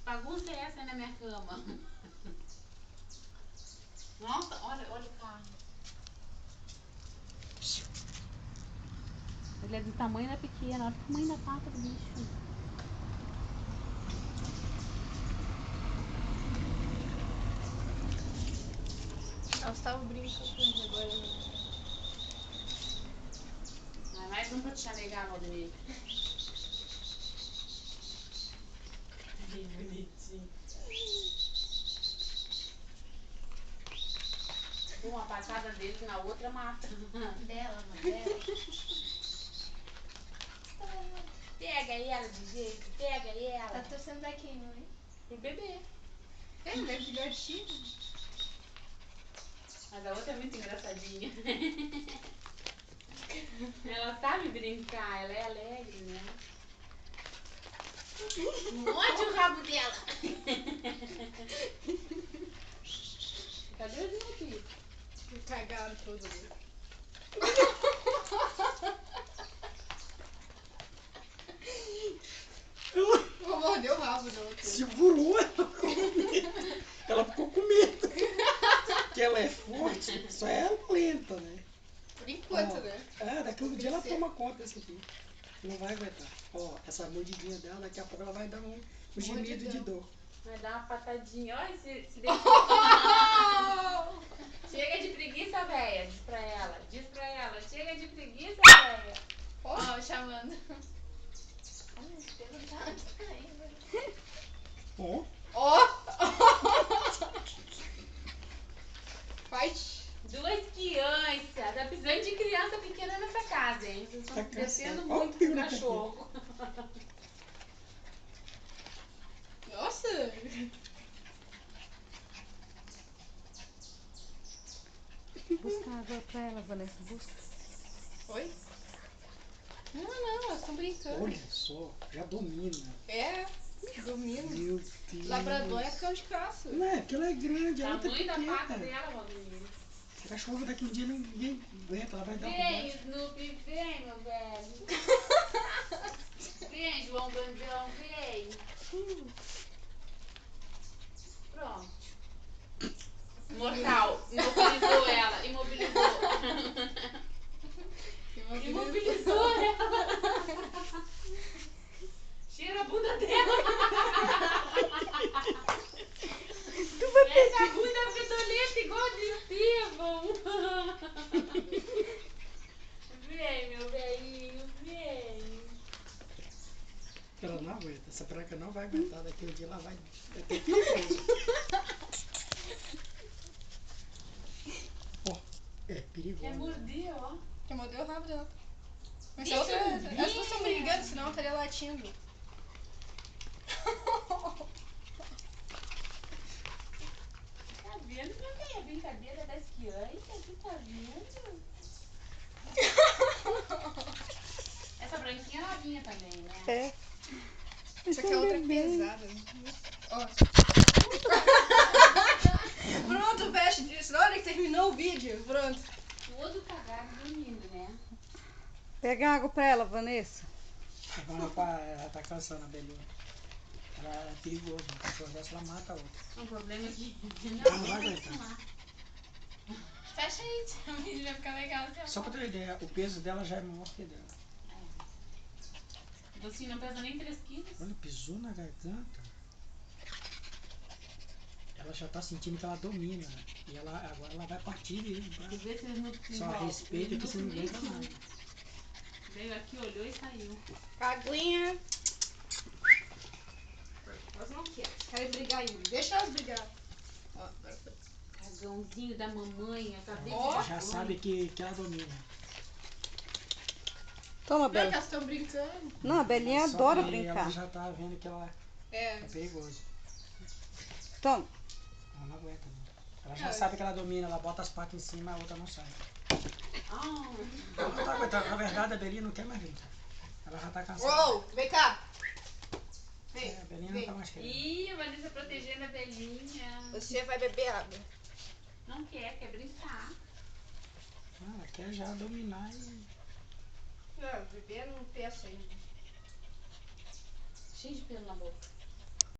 Bagunça é essa na minha cama? Nossa, olha o carro. Ele é do tamanho da pequena, olha o tamanho da pata do bicho. Elas estavam brincando com ele agora. Ah, mais um pra te chamegar, Valdemir. Bem bonitinho. Uma patada dele na outra mata. Dela, mãe, dela. Pega ela de jeito, pega ela. Tá torcendo pra quem, mãe? Pro bebê. Ele é filhotinho. Mas a outra é muito engraçadinha. Ela sabe brincar, ela é alegre, né? Morde o rabo dela. Cadê o dedo aqui? Cagaram todo ali. Vou morder o rabo da outra. Segurou ela com medo. Ela ficou com medo. Porque ela é forte, só é lenta, né? Por enquanto, Ó, né? daqui um dia ela toma conta desse aqui. Não vai aguentar. Ó, essa mordidinha dela, daqui a pouco ela vai dar um gemido de dor. Vai dar uma patadinha. Olha, se deixa. Chega de preguiça, véia. Diz pra ela. Diz pra ela. Chega de preguiça, véia. Ó, chamando. Ó. Ó! Fight! Duas crianças. Tá precisando de criança pequena nessa casa, hein? Vocês estão Tá descendo cansado. Ó, muito pelo com o cachorro. Nossa! Busca água pra ela, Vanessa. Busca. Oi? Não, elas estão brincando. Olha só, já domina. É, domina. Meu Deus. Labrador é cão de caça. Não é, porque ela é grande, ela tá Tamanho da pata pequena. dela, Valdemir. A cachorra daqui um dia ninguém aguenta, ela vai dar Vem, por baixo. Snoopy, vem, meu velho. Vem, João Bandão, vem. Pronto. Mortal. Imobilizou ela. Imobilizou. Imobilizou ela. Cheira a bunda dela. Essa bunda fedolenta igual de Estevão. Vem, meu velhinho, vem. Ela não aguenta, essa branca não vai aguentar, daqui um dia ela vai até perigoso. Ó, é perigoso. Quer morder, ó. Quer morder o rabo dela. Mas Deixa eu elas ver. não estão brigando, senão ela estaria latindo. Tá vendo, meu bem? A brincadeira das crianças, tu tá vendo? Essa branquinha é novinha também, né? É. Essa aqui é outra pesada. Ó. Pronto, veste disso. Olha que terminou o vídeo. Pronto. Todo cagado dormindo, né? Pega água pra ela, Vanessa. Ela tá cansando a belinha. Ela é perigosa, o cachorro dessa ela mata a outra. O problema é que Ela não vai aguentar. Fecha aí, o vídeo vai ficar legal. Só pra ter ideia, o peso dela já é maior que dela. o docinho não pesa nem 3 quilos. Olha, pisou na garganta. Ela já tá sentindo que ela domina. E agora ela vai partir mesmo. Tu vê se eles não Só respeita que você não aguenta mais. Veio aqui, olhou e saiu. Caguinha. Elas não querem brigar ainda. Deixa elas brigar. Ó, agora foi. Cagãozinho da mamãe, acabei Ó. de Já sabe que ela domina. Toma, Não, que Bela. elas estão brincando. Não, a Belinha Só adora que brincar. Ela já tá vendo que ela É. é perigosa. Toma. Ela não aguenta, não. Ela já sabe que ela domina, ela bota as patas em cima e a outra não sai. Ela não tá aguentando. Na verdade, a Belinha não quer mais brincar. Ela já tá cansada. Uou, vem cá. Vem. A Belinha vem. não tá mais querendo. Ih, a Vanessa protegendo a velhinha. Você vai beber água. Não quer brincar. Ela quer já dominar e... Não, beber não peça ainda. Cheio de pelo na boca.